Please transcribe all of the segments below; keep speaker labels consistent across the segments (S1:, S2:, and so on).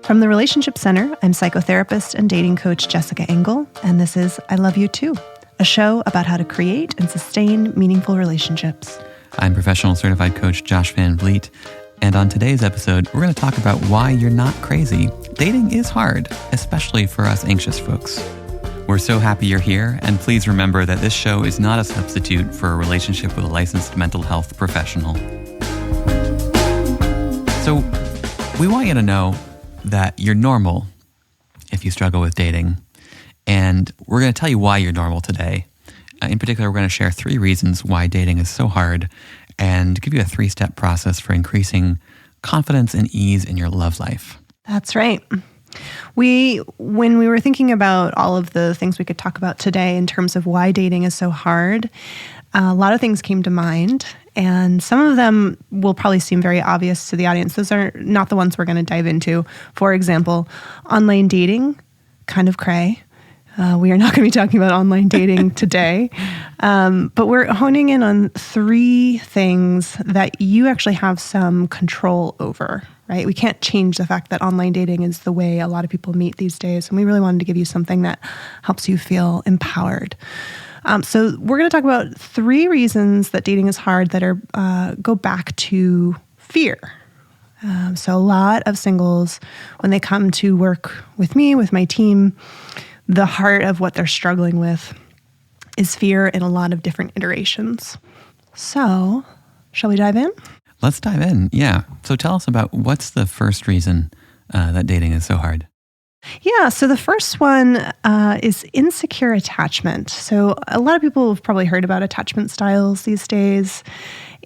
S1: From the Relationship Center, I'm psychotherapist and dating coach Jessica Engel, and this is I Love You Too, a show about how to create and sustain meaningful relationships.
S2: I'm professional certified coach Josh Van Vliet, and on today's episode, we're going to talk about why you're not crazy. Dating is hard, especially for us anxious folks. We're so happy you're here, and please remember that this show is not a substitute for a relationship with a licensed mental health professional. So, we want you to know that you're normal if you struggle with dating. And we're going to tell you why you're normal today. In particular, we're going to share 3 reasons why dating is so hard and give you a 3-step process for increasing confidence and ease in your love life.
S1: That's right. When we were thinking about all of the things we could talk about today in terms of why dating is so hard, a lot of things came to mind, and some of them will probably seem very obvious to the audience. Those are not the ones we're going to dive into. For example, online dating, kind of cray. We are not going to be talking about online dating today, but we're honing in on 3 things that you actually have some control over, right? We can't change the fact that online dating is the way a lot of people meet these days, and we really wanted to give you something that helps you feel empowered. So we're going to talk about 3 reasons that dating is hard that are go back to fear. So a lot of singles, when they come to work with me, with my team, the heart of what they're struggling with is fear in a lot of different iterations. So, shall we dive in?
S2: Let's dive in, yeah. So tell us about what's the first reason that dating is so hard?
S1: Yeah, so the first one is insecure attachment. So a lot of people have probably heard about attachment styles these days.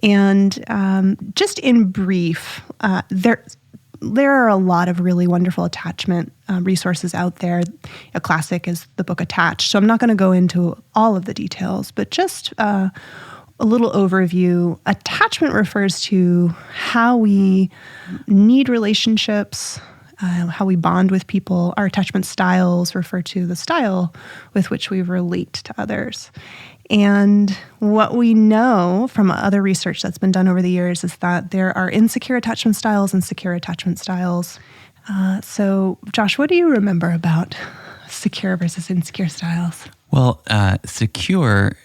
S1: And just in brief, there are a lot of really wonderful attachment resources out there. A classic is the book Attached. So I'm not going to go into all of the details, but just a little overview. Attachment refers to how we need relationships, how we bond with people. Our attachment styles refer to the style with which we relate to others. And what we know from other research that's been done over the years is that there are insecure attachment styles and secure attachment styles. So, Josh, what do you remember about secure versus insecure styles?
S2: Well, secure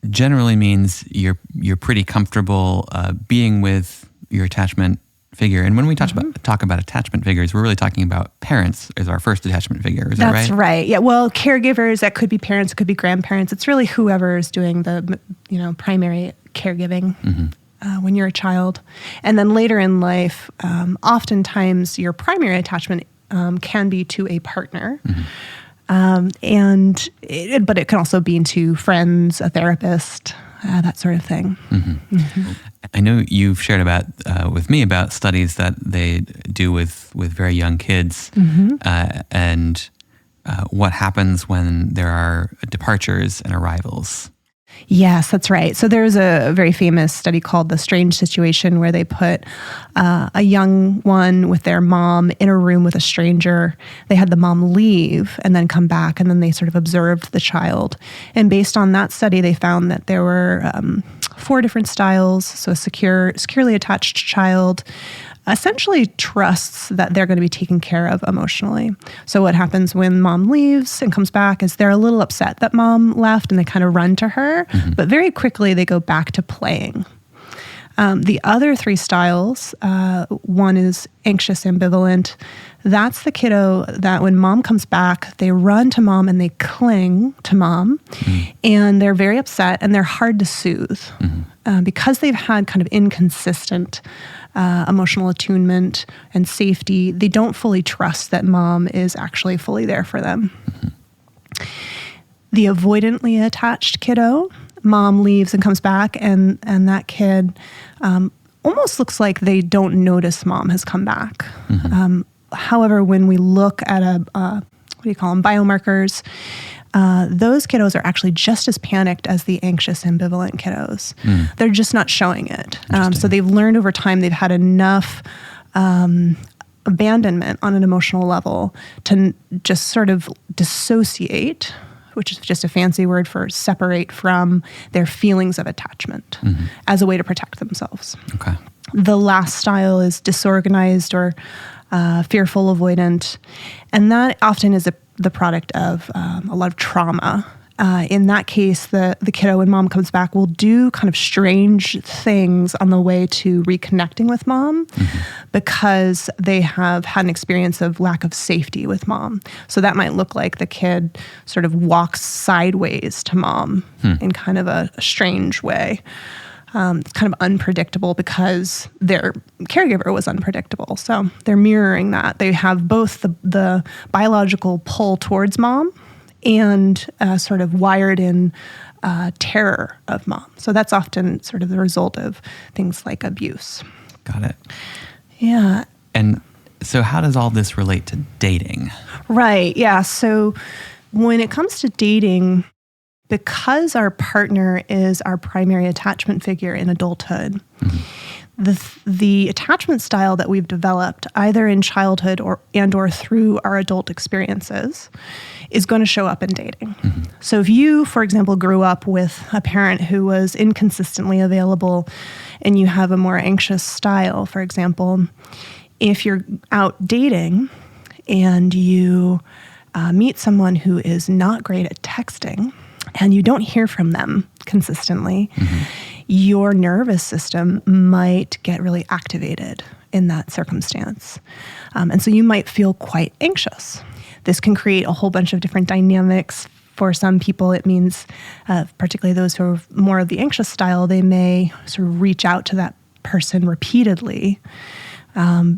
S2: generally means you're pretty comfortable being with your attachment figure. And when we talk about attachment figures, we're really talking about parents as our first attachment figure. Is that right?
S1: That's right. Yeah. Well, caregivers, that could be parents, it could be grandparents. It's really whoever is doing the primary caregiving when you're a child. And then later in life, oftentimes your primary attachment can be to a partner. But it can also be to friends, a therapist, that sort of thing.
S2: I know you've shared about with me about studies that they do with very young kids and what happens when there are departures and arrivals.
S1: Yes, that's right. So there's a very famous study called The Strange Situation where they put a young one with their mom in a room with a stranger. They had the mom leave and then come back, and then they sort of observed the child. And based on that study, they found that there were 4 different styles. So a securely attached child essentially trusts that they're going to be taken care of emotionally. So what happens when mom leaves and comes back is they're a little upset that mom left and they kind of run to her, but very quickly they go back to playing. The other 3 styles, one is anxious ambivalent. That's the kiddo that when mom comes back, they run to mom and they cling to mom, and they're very upset and they're hard to soothe because they've had kind of inconsistent emotional attunement and safety. They don't fully trust that mom is actually fully there for them. The avoidantly attached kiddo, mom leaves and comes back, and that kid almost looks like they don't notice mom has come back. However, when we look at biomarkers, those kiddos are actually just as panicked as the anxious ambivalent kiddos. They're just not showing it. So they've learned over time, they've had enough abandonment on an emotional level to just sort of dissociate, which is just a fancy word for separate from their feelings of attachment as a way to protect themselves.
S2: Okay.
S1: The last style is disorganized or fearful, avoidant. And that often is the product of a lot of trauma. In that case, the kiddo, when mom comes back, will do kind of strange things on the way to reconnecting with mom because they have had an experience of lack of safety with mom. So that might look like the kid sort of walks sideways to mom in kind of a strange way. It's kind of unpredictable because their caregiver was unpredictable. So they're mirroring that. They have both the biological pull towards mom and sort of wired in terror of mom. So that's often sort of the result of things like abuse.
S2: Got it.
S1: Yeah.
S2: And so how does all this relate to dating?
S1: Right. Yeah. So when it comes to dating, because our partner is our primary attachment figure in adulthood, the attachment style that we've developed either in childhood or through our adult experiences is going to show up in dating. So if you, for example, grew up with a parent who was inconsistently available and you have a more anxious style, for example, if you're out dating and you meet someone who is not great at texting and you don't hear from them consistently, your nervous system might get really activated in that circumstance. And so you might feel quite anxious. This can create a whole bunch of different dynamics. For some people, it means, particularly those who are more of the anxious style, they may sort of reach out to that person repeatedly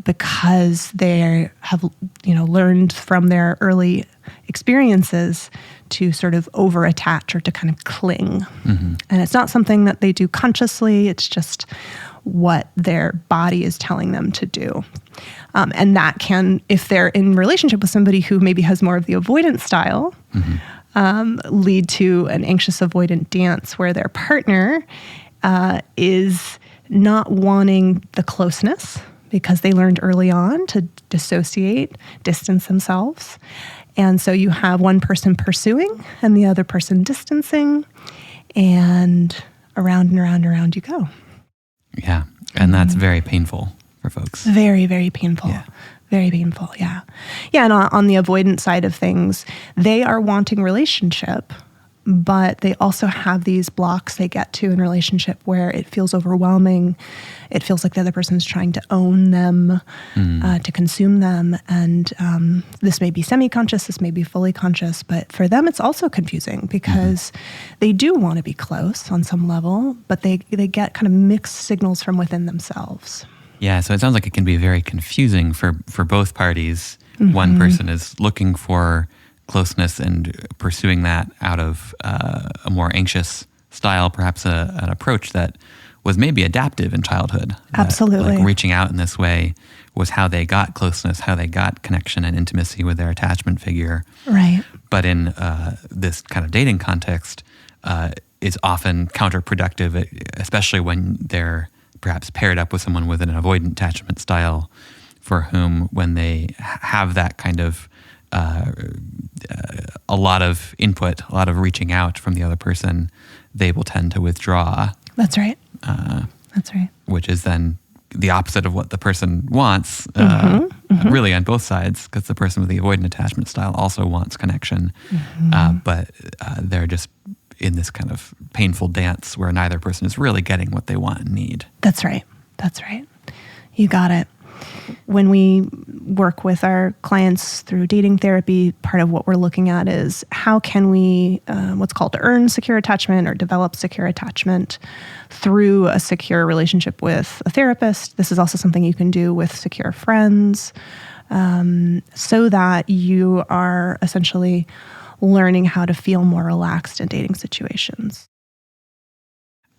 S1: because they have, learned from their early experiences to sort of over-attach or to kind of cling. And it's not something that they do consciously. It's just what their body is telling them to do. And that can, if they're in relationship with somebody who maybe has more of the avoidant style, lead to an anxious avoidant dance where their partner is not wanting the closeness because they learned early on to dissociate, distance themselves. And so you have one person pursuing and the other person distancing, and around and around and around you go.
S2: Yeah. And that's very painful for folks.
S1: Very, very painful.
S2: Yeah.
S1: Very painful. Yeah. Yeah. And on the avoidant side of things, they are wanting relationship, but they also have these blocks they get to in relationship where it feels overwhelming. It feels like the other person's trying to own them, to consume them. And this may be semi-conscious, this may be fully conscious, but for them it's also confusing because they do want to be close on some level, but they get kind of mixed signals from within themselves.
S2: Yeah, so it sounds like it can be very confusing for both parties. One person is looking for closeness and pursuing that out of a more anxious style, perhaps an approach that was maybe adaptive in childhood.
S1: Absolutely.
S2: Like reaching out in this way was how they got closeness, how they got connection and intimacy with their attachment figure.
S1: Right.
S2: But in this kind of dating context, is often counterproductive, especially when they're perhaps paired up with someone with an avoidant attachment style for whom when they have that kind of a lot of input, a lot of reaching out from the other person, they will tend to withdraw.
S1: That's right. That's right.
S2: Which is then the opposite of what the person wants, really on both sides, because the person with the avoidant attachment style also wants connection, but they're just in this kind of painful dance where neither person is really getting what they want and need.
S1: That's right. That's right. You got it. When we work with our clients through dating therapy, part of what we're looking at is how can we, what's called earn secure attachment or develop secure attachment through a secure relationship with a therapist. This is also something you can do with secure friends, so that you are essentially learning how to feel more relaxed in dating situations.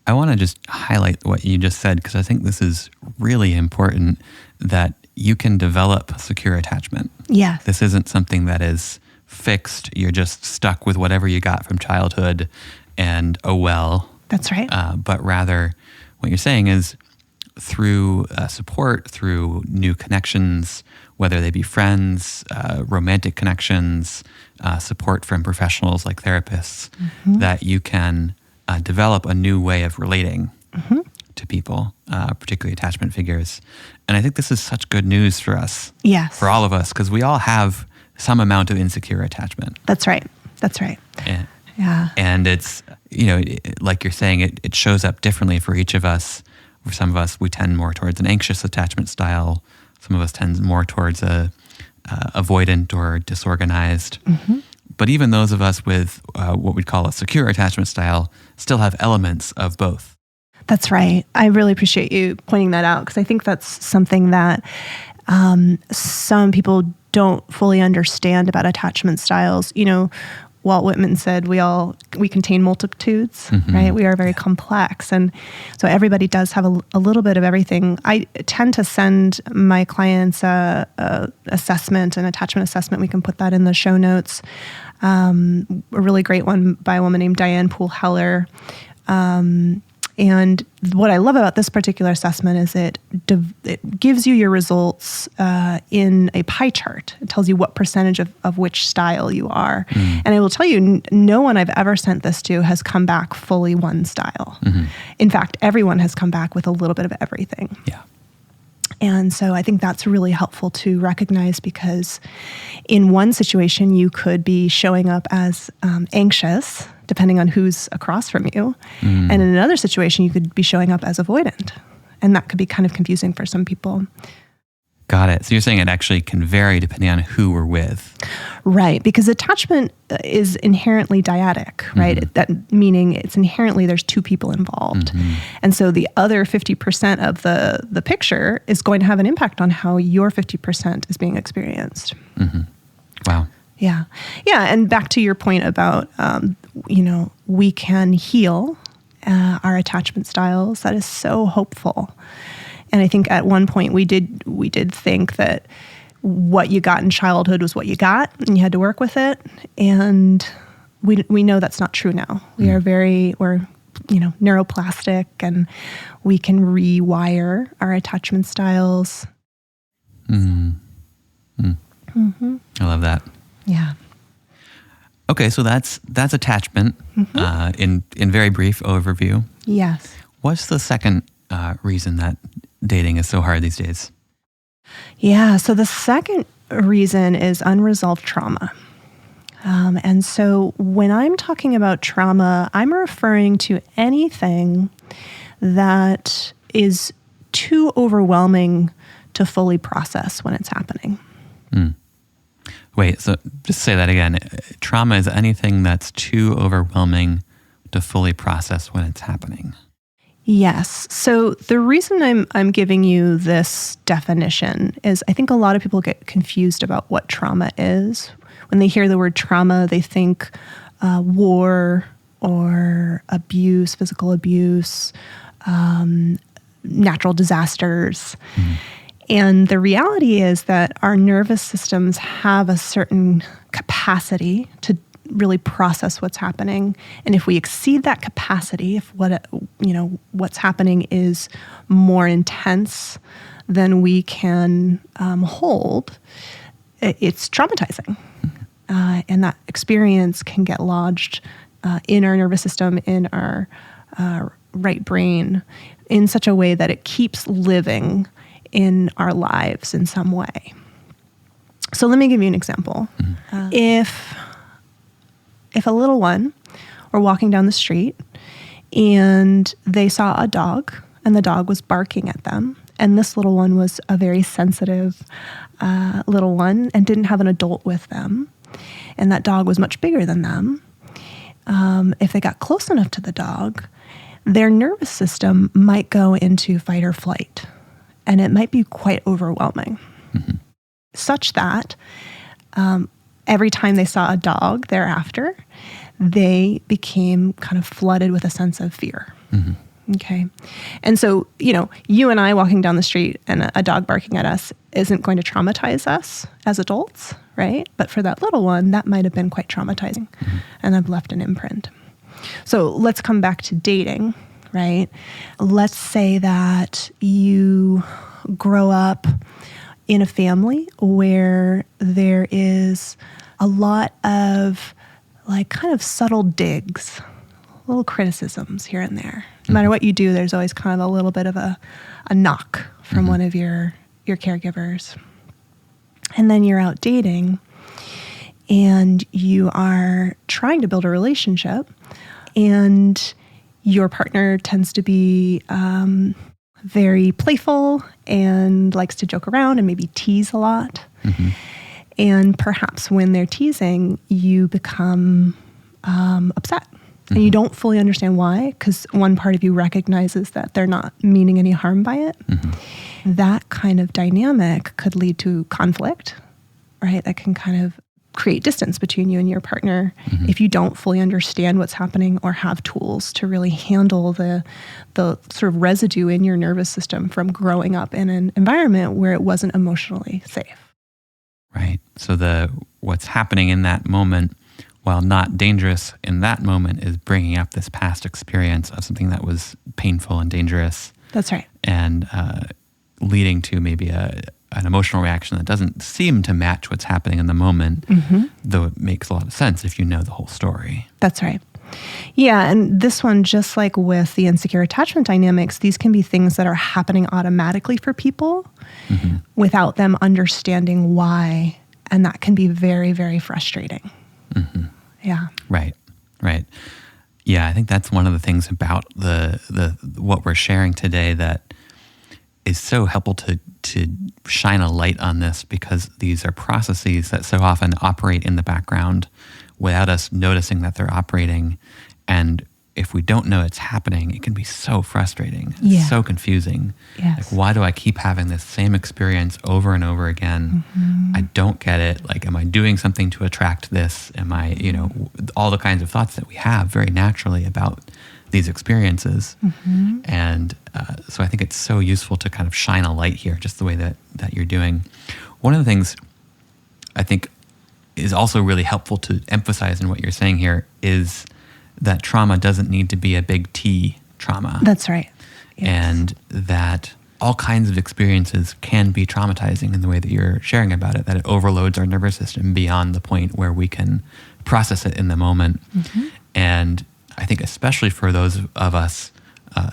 S2: I want to just highlight what you just said, because I think this is really important, that you can develop secure attachment.
S1: Yes.
S2: This isn't something that is fixed. You're just stuck with whatever you got from childhood and, oh well.
S1: That's right.
S2: But rather, what you're saying is through support, through new connections, whether they be friends, romantic connections, support from professionals like therapists, that you can develop a new way of relating to people, particularly attachment figures. And I think this is such good news for us.
S1: Yes.
S2: For all of us, because we all have some amount of insecure attachment.
S1: That's right. That's right. Yeah.
S2: And it's, like you're saying, it shows up differently for each of us. For some of us, we tend more towards an anxious attachment style. Some of us tend more towards a avoidant or disorganized. Mm-hmm. But even those of us with what we'd call a secure attachment style still have elements of both.
S1: That's right. I really appreciate you pointing that out, because I think that's something that some people don't fully understand about attachment styles. Walt Whitman said we contain multitudes, mm-hmm. right? We are very complex. And so everybody does have a little bit of everything. I tend to send my clients a assessment, an attachment assessment. We can put that in the show notes. A really great one by a woman named Diane Poole. And what I love about this particular assessment is it gives you your results in a pie chart. It tells you what percentage of which style you are. Mm. And I will tell you, no one I've ever sent this to has come back fully one style. Mm-hmm. In fact, everyone has come back with a little bit of everything.
S2: Yeah.
S1: And so I think that's really helpful to recognize, because in one situation, you could be showing up as anxious, depending on who's across from you. Mm. And in another situation, you could be showing up as avoidant. And that could be kind of confusing for some people.
S2: Got it. So you're saying it actually can vary depending on who we're with.
S1: Right, because attachment is inherently dyadic, right? Mm-hmm. That meaning it's inherently there's two people involved. Mm-hmm. And so the other 50% of the picture is going to have an impact on how your 50% is being experienced.
S2: Mm-hmm. Wow.
S1: Yeah. Yeah, and back to your point about, we can heal our attachment styles. That is so hopeful. And I think at one point we did think that what you got in childhood was what you got, and you had to work with it. And we know that's not true now. We're neuroplastic, and we can rewire our attachment styles.
S2: Mm. Mm. Mm-hmm. I love that.
S1: Yeah.
S2: Okay, so that's attachment. Mm-hmm. In very brief overview.
S1: Yes.
S2: What's the second reason that dating is so hard these days?
S1: Yeah, so the second reason is unresolved trauma. And so when I'm talking about trauma, I'm referring to anything that is too overwhelming to fully process when it's happening.
S2: Mm. Wait, so just say that again. Trauma is anything that's too overwhelming to fully process when it's happening.
S1: Yes. So the reason I'm giving you this definition is I think a lot of people get confused about what trauma is. When they hear the word trauma, they think war or abuse, physical abuse, natural disasters. Mm. And the reality is that our nervous systems have a certain capacity to really process what's happening. And if we exceed that capacity, if what's happening is more intense than we can hold, it's traumatizing. And that experience can get lodged in our nervous system, in our right brain, in such a way that it keeps living in our lives in some way. So let me give you an example. Mm-hmm. If a little one were walking down the street and they saw a dog and the dog was barking at them, and this little one was a very sensitive little one and didn't have an adult with them, and that dog was much bigger than them, if they got close enough to the dog, their nervous system might go into fight or flight, and it might be quite overwhelming, mm-hmm. such that every time they saw a dog thereafter, they became kind of flooded with a sense of fear. Mm-hmm. Okay. And so, you and I walking down the street and a dog barking at us isn't going to traumatize us as adults, right? But for that little one, that might have been quite traumatizing, mm-hmm. and have left an imprint. So let's come back to dating, right? Let's say that you grow up in a family where there is a lot of kind of subtle digs, little criticisms here and there. No matter what you do, there's always kind of a little bit of a knock from one of your caregivers. And then you're out dating and you are trying to build a relationship, and your partner tends to be very playful and likes to joke around and maybe tease a lot. And perhaps when they're teasing, you become upset. And you don't fully understand why, because one part of you recognizes that they're not meaning any harm by it. That kind of dynamic could lead to conflict, right? That can kind of create distance between you and your partner if you don't fully understand what's happening or have tools to really handle the sort of residue in your nervous system from growing up in an environment where it wasn't emotionally safe.
S2: Right. So what's happening in that moment, while not dangerous in that moment, is bringing up this past experience of something that was painful and dangerous.
S1: That's right.
S2: And leading to maybe an emotional reaction that doesn't seem to match what's happening in the moment, though it makes a lot of sense if you know the whole story.
S1: That's right. Yeah, and this one, just like with the insecure attachment dynamics, these can be things that are happening automatically for people without them understanding why, and that can be very, very frustrating. Yeah. Right.
S2: Yeah, I think that's one of the things about the what we're sharing today that is so helpful to shine a light on this, because these are processes that so often operate in the background without us noticing that they're operating. And if we don't know it's happening, it can be so frustrating, so confusing.
S1: Yes.
S2: Like, why do I keep having this same experience over and over again? I don't get it. Like, am I doing something to attract this? Am I, all the kinds of thoughts that we have very naturally about these experiences. And so I think it's so useful to kind of shine a light here, just the way that you're doing. One of the things I think is also really helpful to emphasize in what you're saying here is that trauma doesn't need to be a big T trauma.
S1: That's right. Yes.
S2: And that all kinds of experiences can be traumatizing in the way that you're sharing about it, that it overloads our nervous system beyond the point where we can process it in the moment. And I think especially for those of us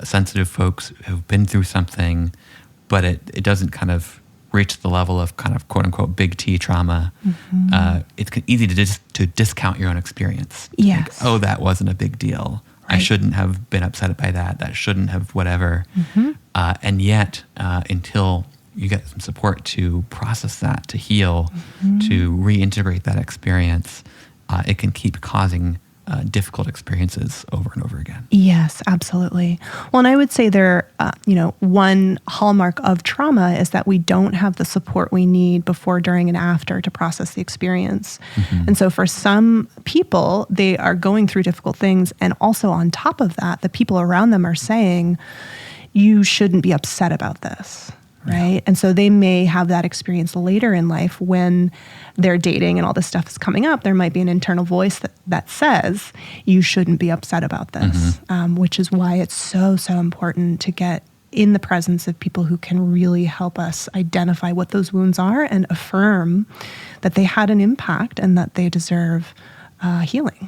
S2: sensitive folks who've been through something, but it doesn't kind of reach the level of kind of quote unquote big T trauma, it's easy to discount your own experience.
S1: Yes.
S2: Think, oh, that wasn't a big deal. Right. I shouldn't have been upset by that. That shouldn't have whatever. And yet, until you get some support to process that, to heal, to reintegrate that experience, it can keep causing difficult experiences over and over again.
S1: Yes, absolutely. Well, and I would say one hallmark of trauma is that we don't have the support we need before, during, and after to process the experience. And so for some people, they are going through difficult things. And also on top of that, the people around them are saying, you shouldn't be upset about this. Right. Yeah. And so they may have that experience later in life when they're dating and all this stuff is coming up. There might be an internal voice that says, you shouldn't be upset about this, which is why it's so, so important to get in the presence of people who can really help us identify what those wounds are and affirm that they had an impact and that they deserve healing.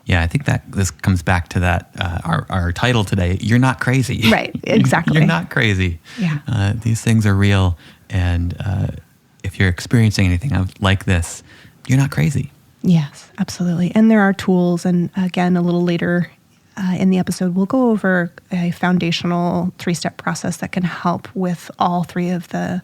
S2: Yeah, I think that this comes back to that, our title today, You're Not Crazy.
S1: Right, exactly.
S2: You're not crazy.
S1: Yeah.
S2: These things are real. And if you're experiencing anything like this, you're not crazy.
S1: Yes, absolutely. And there are tools. And again, a little later in the episode, we'll go over a foundational 3-step process that can help with all 3 of the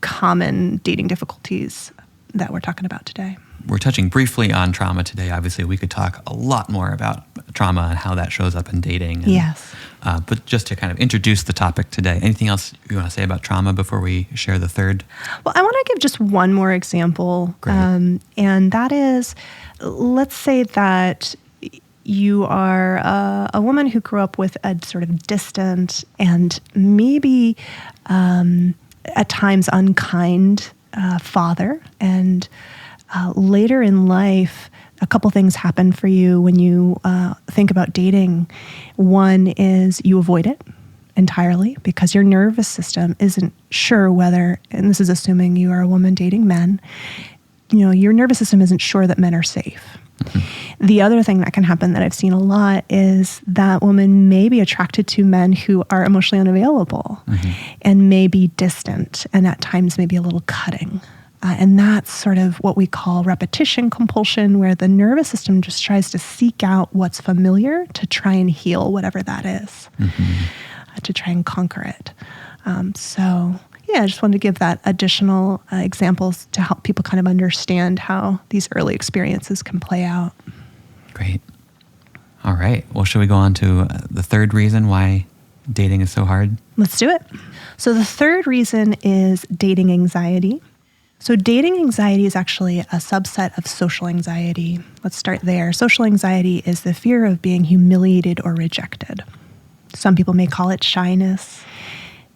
S1: common dating difficulties that we're talking about today.
S2: We're touching briefly on trauma today. Obviously, we could talk a lot more about trauma and how that shows up in dating. And,
S1: yes.
S2: But just to kind of introduce the topic today, anything else you want to say about trauma before we share the third?
S1: Well, I want to give just one more example. And that is, let's say that you are a woman who grew up with a sort of distant and maybe at times unkind father, and later in life, a couple things happen for you when you think about dating. One is you avoid it entirely because your nervous system isn't sure whether, and this is assuming you are a woman dating men, your nervous system isn't sure that men are safe. The other thing that can happen that I've seen a lot is that woman may be attracted to men who are emotionally unavailable and may be distant and at times maybe a little cutting. And that's sort of what we call repetition compulsion, where the nervous system just tries to seek out what's familiar to try and heal whatever that is, to try and conquer it. I just wanted to give that additional examples to help people kind of understand how these early experiences can play out.
S2: Great. All right. Well, should we go on to the third reason why dating is so hard?
S1: Let's do it. So the third reason is dating anxiety. So dating anxiety is actually a subset of social anxiety. Let's start there. Social anxiety is the fear of being humiliated or rejected. Some people may call it shyness.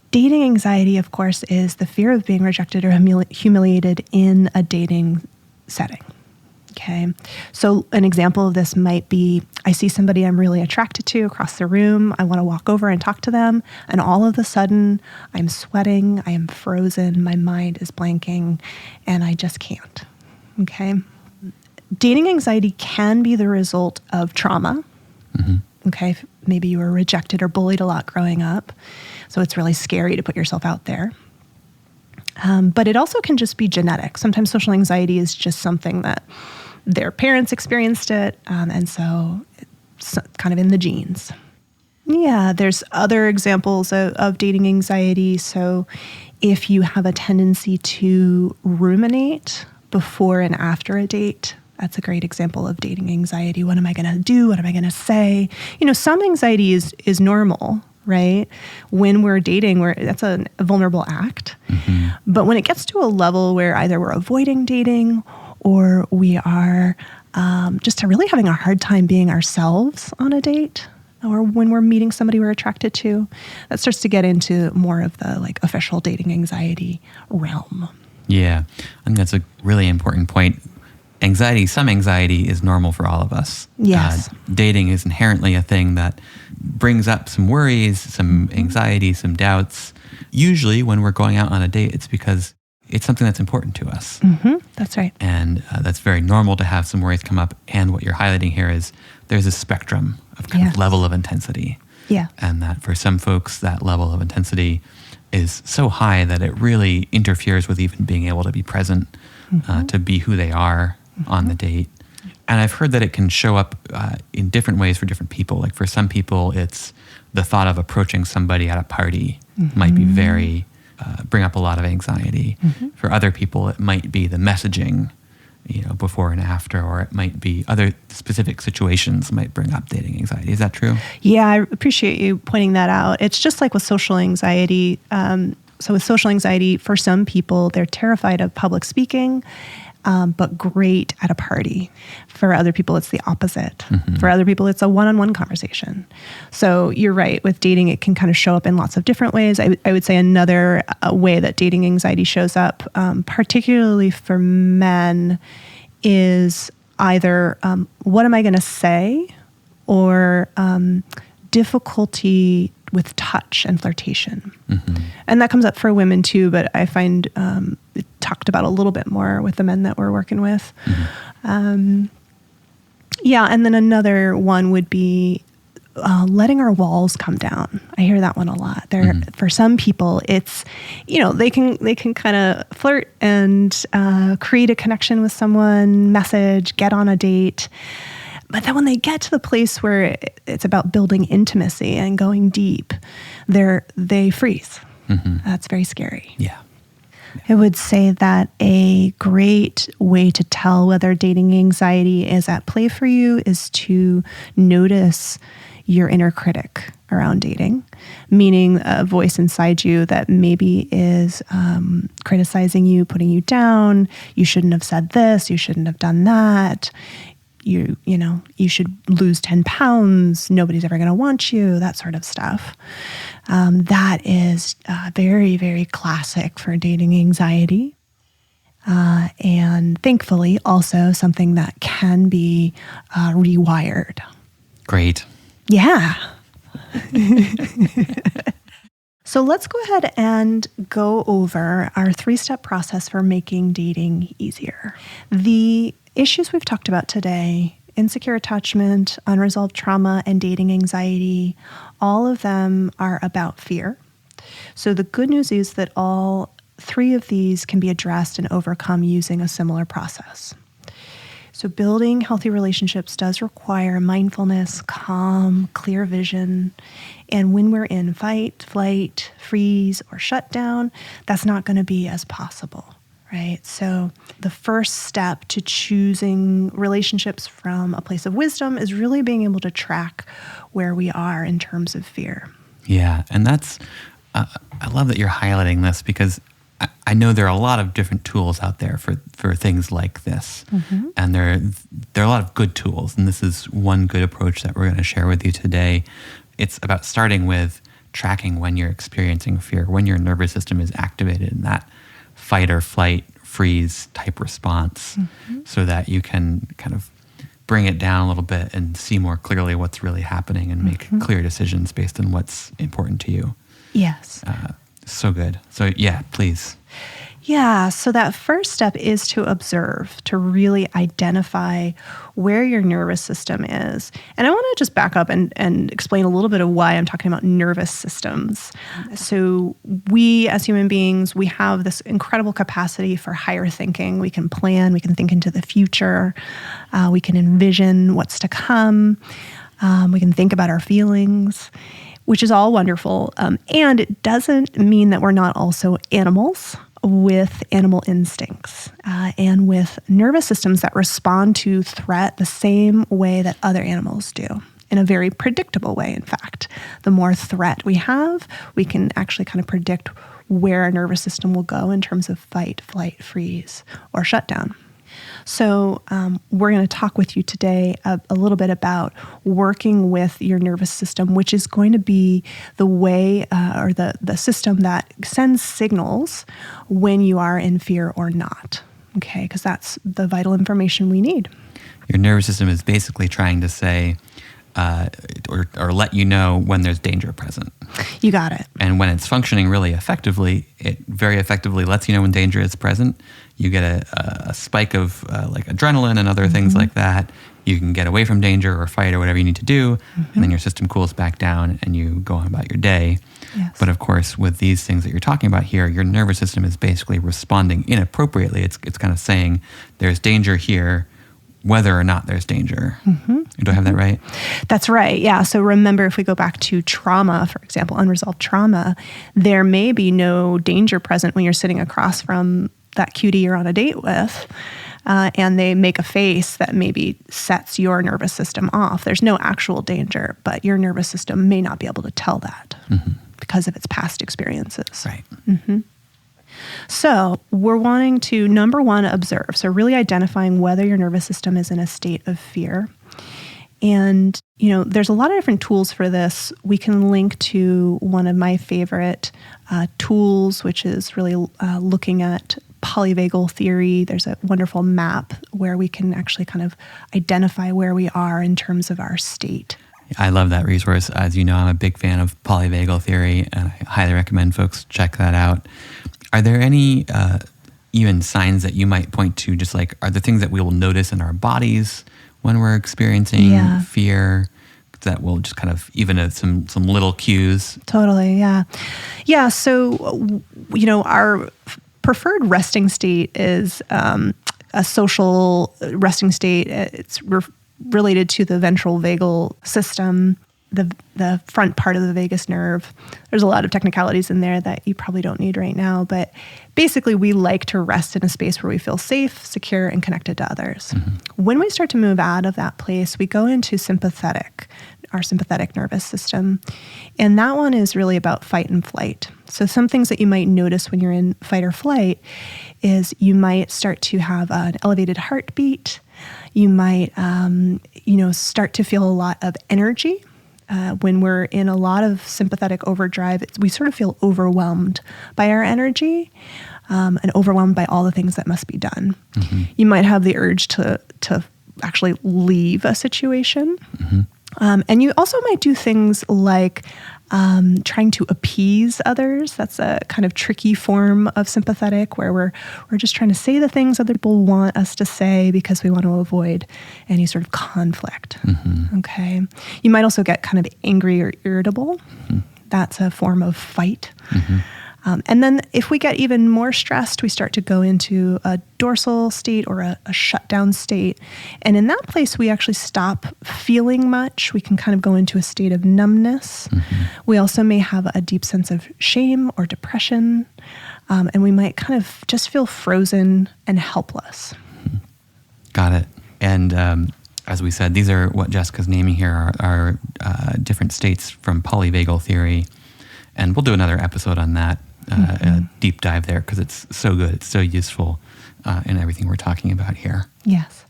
S1: Dating anxiety, of course, is the fear of being rejected or humiliated in a dating setting. Okay. So an example of this might be, I see somebody I'm really attracted to across the room. I want to walk over and talk to them. And all of a sudden, I'm sweating. I am frozen. My mind is blanking. And I just can't. Okay. Dating anxiety can be the result of trauma. Okay. Maybe you were rejected or bullied a lot growing up. So it's really scary to put yourself out there. But it also can just be genetic. Sometimes social anxiety is just something that their parents experienced it, and so it's kind of in the genes. Yeah, there's other examples of dating anxiety. So if you have a tendency to ruminate before and after a date, that's a great example of dating anxiety. What am I going to do? What am I going to say? Some anxiety is normal, right? When we're dating, that's a vulnerable act. But when it gets to a level where either we're avoiding dating or we are just really having a hard time being ourselves on a date, or when we're meeting somebody we're attracted to, that starts to get into more of the official dating anxiety realm.
S2: Yeah, I think that's a really important point. Some anxiety is normal for all of us.
S1: Yes.
S2: Dating is inherently a thing that brings up some worries, some anxiety, some doubts. Usually when we're going out on a date, it's because it's something that's important to us.
S1: That's right.
S2: And that's very normal to have some worries come up. And what you're highlighting here is there's a spectrum of kind of level of intensity.
S1: Yeah.
S2: And that for some folks, that level of intensity is so high that it really interferes with even being able to be present, to be who they are on the date. And I've heard that it can show up in different ways for different people. Like for some people, it's the thought of approaching somebody at a party might be bring up a lot of anxiety. For other people, it might be the messaging, before and after, or it might be other specific situations might bring up dating anxiety. Is that true? Yeah,
S1: I appreciate you pointing that out. It's just like with social anxiety. So with social anxiety, for some people, they're terrified of public speaking, but great at a party. For other people, it's the opposite. For other people, it's a one-on-one conversation. So you're right. With dating, it can kind of show up in lots of different ways. I would say another way that dating anxiety shows up, particularly for men, is either what am I going to say, or difficulty with touch and flirtation. And that comes up for women too, but I find it talked about a little bit more with the men that we're working with. And then another one would be letting our walls come down. I hear that one a lot. For some people, it's, they can kind of flirt and create a connection with someone, message, get on a date. But then when they get to the place where it's about building intimacy and going deep, they freeze. That's very scary.
S2: Yeah.
S1: I would say that a great way to tell whether dating anxiety is at play for you is to notice your inner critic around dating, meaning a voice inside you that maybe is criticizing you, putting you down. You shouldn't have said this. You shouldn't have done that. You should lose 10 pounds. Nobody's ever going to want you, that sort of stuff. That is very, very classic for dating anxiety. And thankfully, also something that can be rewired.
S2: Great.
S1: Yeah. So let's go ahead and go over our 3-step process for making dating easier. The issues we've talked about today, insecure attachment, unresolved trauma, and dating anxiety, all of them are about fear. So the good news is that all three of these can be addressed and overcome using a similar process. So building healthy relationships does require mindfulness, calm, clear vision. And when we're in fight, flight, freeze, or shutdown, that's not going to be as possible, right? So the first step to choosing relationships from a place of wisdom is really being able to track where we are in terms of fear.
S2: Yeah, and that's, I love that you're highlighting this because I know there are a lot of different tools out there for things like this. Mm-hmm. And there are a lot of good tools. And this is one good approach that we're going to share with you today. It's about starting with tracking when you're experiencing fear, when your nervous system is activated in that fight or flight, freeze type response, so that you can kind of bring it down a little bit and see more clearly what's really happening and make clear decisions based on what's important to you.
S1: Yes.
S2: So good. So yeah, please.
S1: Yeah. So that first step is to observe, to really identify where your nervous system is. And I want to just back up and explain a little bit of why I'm talking about nervous systems. So we as human beings, we have this incredible capacity for higher thinking. We can plan, we can think into the future, we can envision what's to come, we can think about our feelings, which is all wonderful. And it doesn't mean that we're not also animals with animal instincts and with nervous systems that respond to threat the same way that other animals do, in a very predictable way, in fact. The more threat we have, we can actually kind of predict where our nervous system will go in terms of fight, flight, freeze, or shutdown. So we're going to talk with you today a little bit about working with your nervous system, which is going to be the way or the system that sends signals when you are in fear or not, okay? Because that's the vital information we need.
S2: Your nervous system is basically trying to say, or let you know when there's danger present.
S1: You got it.
S2: And when it's functioning really effectively, it very effectively lets you know when danger is present. You get a spike of like adrenaline and other things like that. You can get away from danger or fight or whatever you need to do, and then your system cools back down and you go on about your day.
S1: Yes.
S2: But of course, with these things that you're talking about here, your nervous system is basically responding inappropriately. It's kind of saying there's danger here, whether or not there's danger. Do I have that right?
S1: That's right. Yeah. So remember, if we go back to trauma, for example, unresolved trauma, there may be no danger present when you're sitting across from that cutie you're on a date with, and they make a face that maybe sets your nervous system off. There's no actual danger, but your nervous system may not be able to tell that because of its past experiences.
S2: Right.
S1: So we're wanting to, number one, observe. So really identifying whether your nervous system is in a state of fear. And, you know, there's a lot of different tools for this. We can link to one of my favorite tools, which is really looking at Polyvagal theory. There's a wonderful map where we can actually kind of identify where we are in terms of our state.
S2: I love that resource. As you know, I'm a big fan of Polyvagal theory, and I highly recommend folks check that out. Are there any even signs that you might point to, just like, are there things that we will notice in our bodies when we're experiencing fear that will just kind of, even some little cues?
S1: Totally, yeah. Yeah, so, you know, our preferred resting state is a social resting state. It's related to the ventral vagal system, the front part of the vagus nerve. There's a lot of technicalities in there that you probably don't need right now, but basically we like to rest in a space where we feel safe, secure, and connected to others. When we start to move out of that place, we go into our sympathetic nervous system. And that one is really about fight and flight. So some things that you might notice when you're in fight or flight is you might start to have an elevated heartbeat. You might, start to feel a lot of energy. When we're in a lot of sympathetic overdrive, we sort of feel overwhelmed by our energy and overwhelmed by all the things that must be done. You might have the urge to actually leave a situation. And you also might do things like trying to appease others. That's a kind of tricky form of sympathetic where we're just trying to say the things other people want us to say because we want to avoid any sort of conflict. Okay. You might also get kind of angry or irritable. That's a form of fight. And then if we get even more stressed, we start to go into a dorsal state or a shutdown state. And in that place, we actually stop feeling much. We can kind of go into a state of numbness. We also may have a deep sense of shame or depression. And we might kind of just feel frozen and helpless.
S2: Got it. And as we said, these are what Jessica's naming here are different states from polyvagal theory. And we'll do another episode on that. A deep dive there because it's so good. It's so useful in everything we're talking about here.
S1: Yes.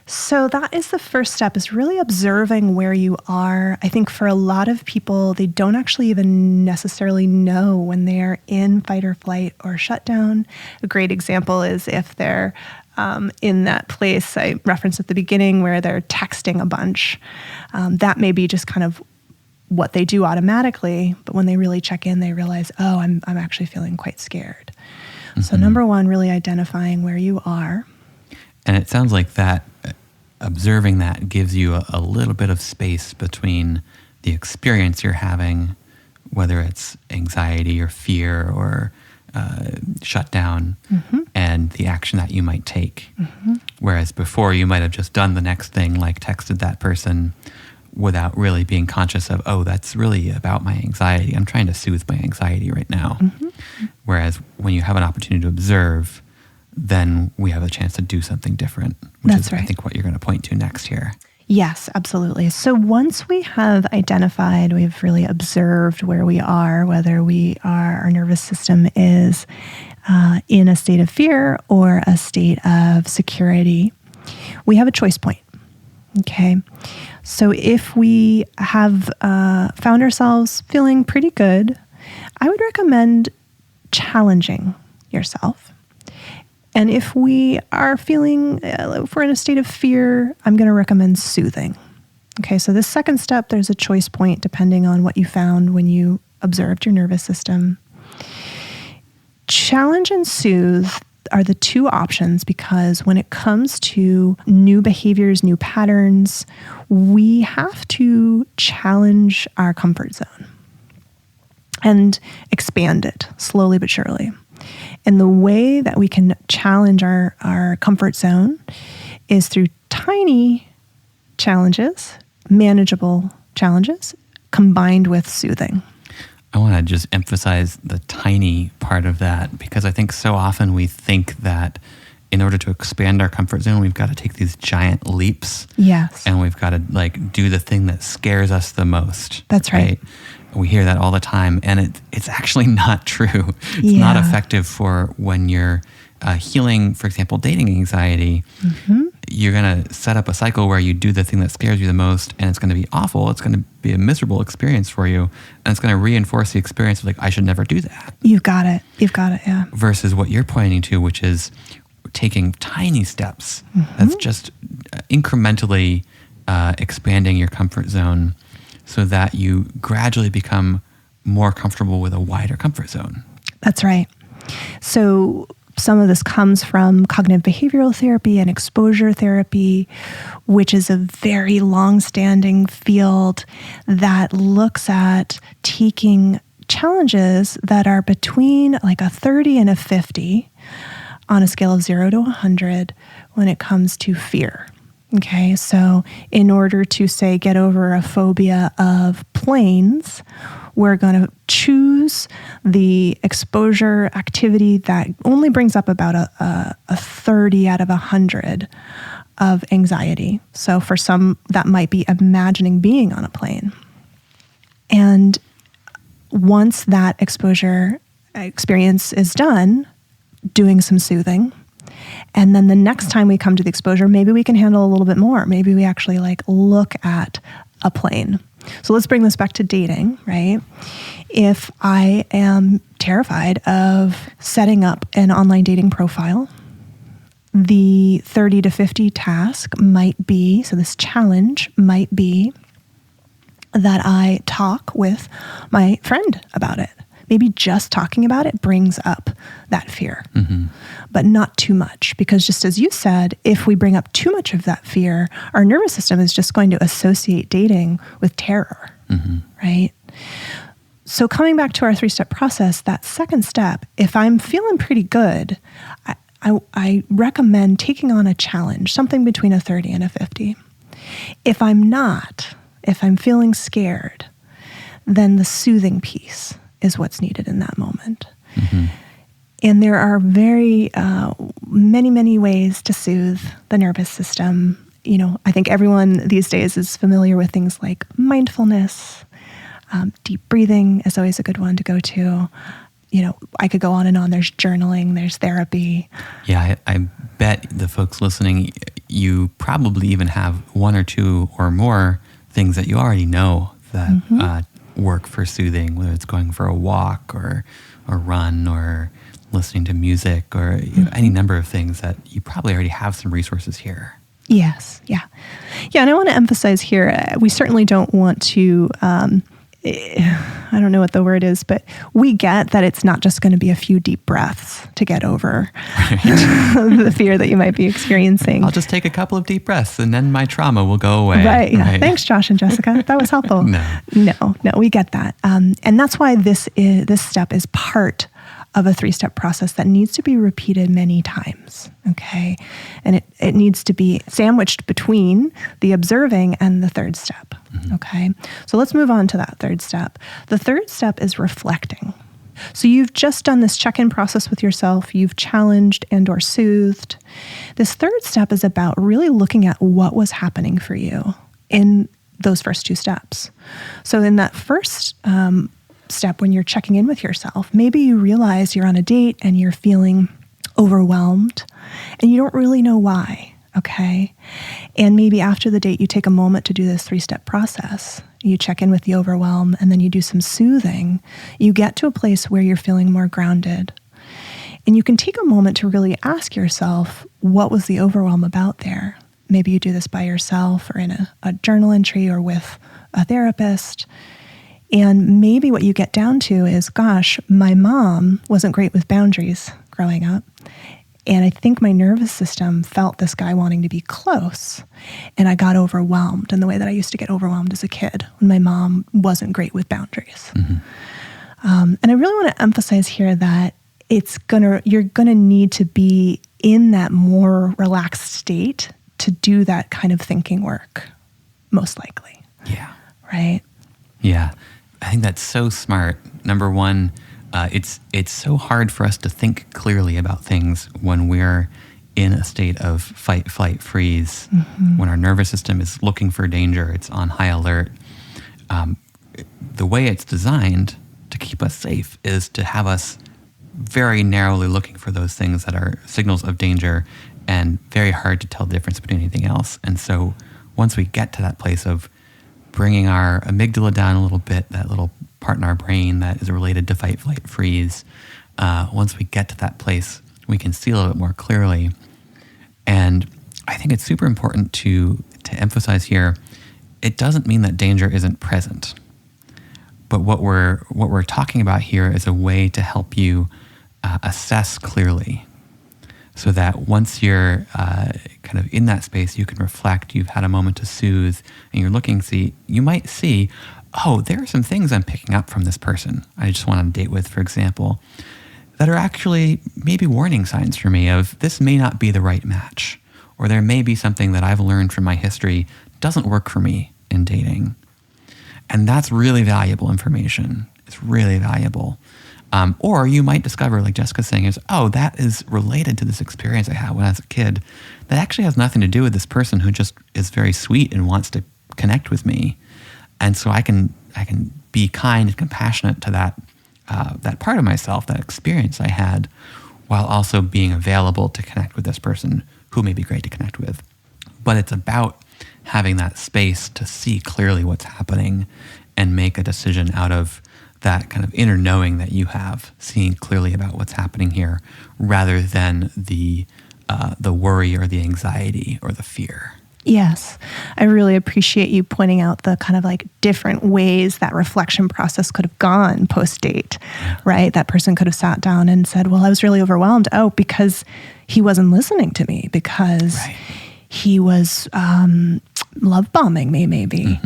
S1: So that is the first step, is really observing where you are. I think for a lot of people, they don't actually even necessarily know when they're in fight or flight or shutdown. A great example is if they're in that place I referenced at the beginning where they're texting a bunch. That may be just kind of what they do automatically, but when they really check in, they realize, oh, I'm actually feeling quite scared. So number one, really identifying where you are.
S2: And it sounds like that, observing that gives you a little bit of space between the experience you're having, whether it's anxiety or fear or shutdown, and the action that you might take. Whereas before you might have just done the next thing, like texted that person, without really being conscious of, oh, that's really about my anxiety. I'm trying to soothe my anxiety right now. Whereas when you have an opportunity to observe, then we have a chance to do something different, which
S1: That's
S2: is,
S1: right.
S2: I think, what you're going to point to next here.
S1: Yes, absolutely. So once we have identified, we've really observed where we are, whether our nervous system is in a state of fear or a state of security, we have a choice point. Okay. So if we have found ourselves feeling pretty good, I would recommend challenging yourself. And if we are feeling, if we're in a state of fear, I'm going to recommend soothing. Okay, so this second step, there's a choice point depending on what you found when you observed your nervous system. Challenge and soothe are the two options because when it comes to new behaviors, new patterns, we have to challenge our comfort zone and expand it slowly but surely. And the way that we can challenge our comfort zone is through tiny challenges, manageable challenges, combined with soothing.
S2: I want to just emphasize the tiny part of that because I think so often we think that in order to expand our comfort zone, we've got to take these giant leaps.
S1: Yes.
S2: And we've got to do the thing that scares us the most.
S1: That's right.
S2: We hear that all the time, and it's actually not true. It's not effective for when you're healing, for example, dating anxiety. You're going to set up a cycle where you do the thing that scares you the most, and it's going to be awful. It's going to be a miserable experience for you, and it's going to reinforce the experience of I should never do that.
S1: You've got it, yeah.
S2: Versus what you're pointing to, which is taking tiny steps. That's just incrementally expanding your comfort zone so that you gradually become more comfortable with a wider comfort zone.
S1: That's right. So some of this comes from cognitive behavioral therapy and exposure therapy, which is a very long-standing field that looks at taking challenges that are between a 30 and a 50 on a scale of 0 to 100 when it comes to fear. Okay, so in order to, say, get over a phobia of planes, we're going to choose the exposure activity that only brings up about a 30 out of 100 of anxiety. So for some, that might be imagining being on a plane. And once that exposure experience is done, doing some soothing, and then the next time we come to the exposure, maybe we can handle a little bit more. Maybe we actually look at a plane. So let's bring this back to dating, right? If I am terrified of setting up an online dating profile, the 30 to 50 task might be, so this challenge might be that I talk with my friend about it. Maybe just talking about it brings up that fear, but not too much. Because just as you said, if we bring up too much of that fear, our nervous system is just going to associate dating with terror, right? So coming back to our 3-step process, that second step, if I'm feeling pretty good, I recommend taking on a challenge, something between a 30 and a 50. If I'm not, if I'm feeling scared, then the soothing piece is what's needed in that moment. And there are very many ways to soothe the nervous system. You know, I think everyone these days is familiar with things like mindfulness. Deep breathing is always a good one to go to. You know, I could go on and on. There's journaling, there's therapy.
S2: Yeah, I bet the folks listening, you probably even have one or two or more things that you already know that work for soothing, whether it's going for a walk or a run or listening to music or any number of things that you probably already have some resources here.
S1: Yes, yeah. And I want to emphasize here, we certainly don't want to, I don't know what the word is, but we get that it's not just going to be a few deep breaths to get over the fear that you might be experiencing.
S2: I'll just take a couple of deep breaths and then my trauma will go away.
S1: Right. Yeah. Thanks, Josh and Jessica. That was helpful. No, we get that. And that's why this step is part of a 3-step process that needs to be repeated many times, okay? And it needs to be sandwiched between the observing and the 3rd step, okay? So let's move on to that 3rd step. The 3rd step is reflecting. So you've just done this check-in process with yourself. You've challenged and or soothed. This 3rd step is about really looking at what was happening for you in those first 2 steps. So in that first step, when you're checking in with yourself, maybe you realize you're on a date and you're feeling overwhelmed and you don't really know why, okay? And maybe after the date, you take a moment to do this 3-step process. You check in with the overwhelm and then you do some soothing. You get to a place where you're feeling more grounded. And you can take a moment to really ask yourself, what was the overwhelm about there? Maybe you do this by yourself or in a journal entry or with a therapist. And maybe what you get down to is, gosh, my mom wasn't great with boundaries growing up. And I think my nervous system felt this guy wanting to be close. And I got overwhelmed in the way that I used to get overwhelmed as a kid when my mom wasn't great with boundaries. And I really want to emphasize here that you're gonna need to be in that more relaxed state to do that kind of thinking work, most likely.
S2: Yeah.
S1: Right?
S2: Yeah. I think that's so smart. Number one, it's so hard for us to think clearly about things when we're in a state of fight, flight, freeze, when our nervous system is looking for danger, it's on high alert. The way it's designed to keep us safe is to have us very narrowly looking for those things that are signals of danger and very hard to tell the difference between anything else. And so once we get to that place of bringing our amygdala down a little bit, that little part in our brain that is related to fight, flight, freeze, once we get to that place, we can see a little bit more clearly. And I think it's super important to emphasize here, it doesn't mean that danger isn't present. But what we're talking about here is a way to help you assess clearly, so that once you're kind of in that space, you can reflect, you've had a moment to soothe, and you're looking, you might see, oh, there are some things I'm picking up from this person I just went on a date with, for example, that are actually maybe warning signs for me of this may not be the right match, or there may be something that I've learned from my history doesn't work for me in dating. And that's really valuable information. It's really valuable. Or you might discover, like Jessica's saying, that is related to this experience I had when I was a kid. That actually has nothing to do with this person who just is very sweet and wants to connect with me. And so I can be kind and compassionate to that part of myself, that experience I had, while also being available to connect with this person who may be great to connect with. But it's about having that space to see clearly what's happening and make a decision out of that kind of inner knowing that you have, seeing clearly about what's happening here, rather than the worry or the anxiety or the fear.
S1: Yes. I really appreciate you pointing out the kind of like different ways that reflection process could have gone post-date, right? That person could have sat down and said, well, I was really overwhelmed. Oh, because he wasn't listening to me, because he was love bombing me, maybe.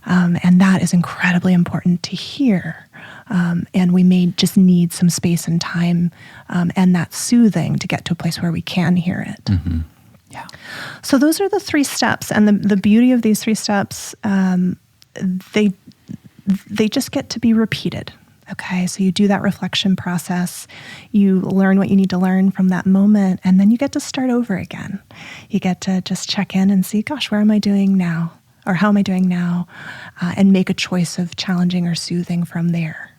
S1: And that is incredibly important to hear. And we may just need some space and time and that soothing to get to a place where we can hear it.
S2: Yeah.
S1: So those are the 3 steps. And the beauty of these 3 steps, they just get to be repeated. Okay, so you do that reflection process, you learn what you need to learn from that moment, and then you get to start over again. You get to just check in and see, gosh, where am I doing now? Or how am I doing now? And make a choice of challenging or soothing from there.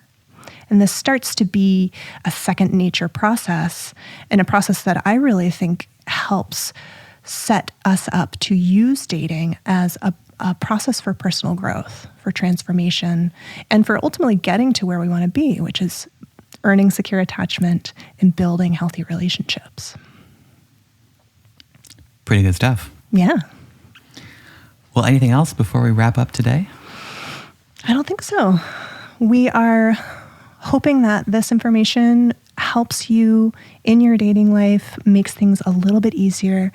S1: And this starts to be a second nature process, and a process that I really think helps set us up to use dating as a process for personal growth, for transformation, and for ultimately getting to where we want to be, which is earning secure attachment and building healthy relationships.
S2: Pretty good stuff.
S1: Yeah.
S2: Well, anything else before we wrap up today?
S1: I don't think so. We are hoping that this information helps you in your dating life, makes things a little bit easier,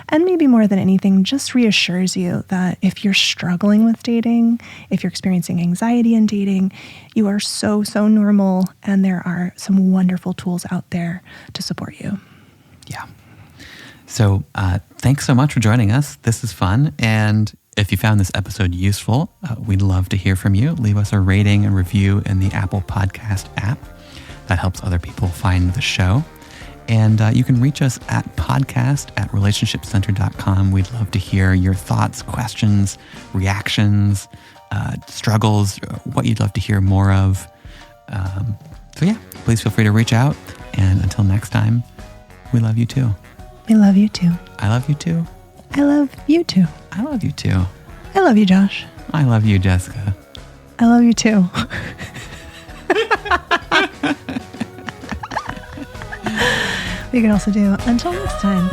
S1: and maybe more than anything, just reassures you that if you're struggling with dating, if you're experiencing anxiety in dating, you are so normal, and there are some wonderful tools out there to support you.
S2: Yeah. So thanks so much for joining us. This is fun. And if you found this episode useful, we'd love to hear from you. Leave us a rating and review in the Apple Podcast app. That helps other people find the show. And you can reach us at podcast@relationshipcenter.com. We'd love to hear your thoughts, questions, reactions, struggles, what you'd love to hear more of. So yeah, please feel free to reach out. And until next time, we love you too.
S1: We love you too.
S2: I love you too.
S1: I love you too.
S2: I love you too.
S1: I love you, Josh.
S2: I love you, Jessica.
S1: I love you too. We can also do until next time.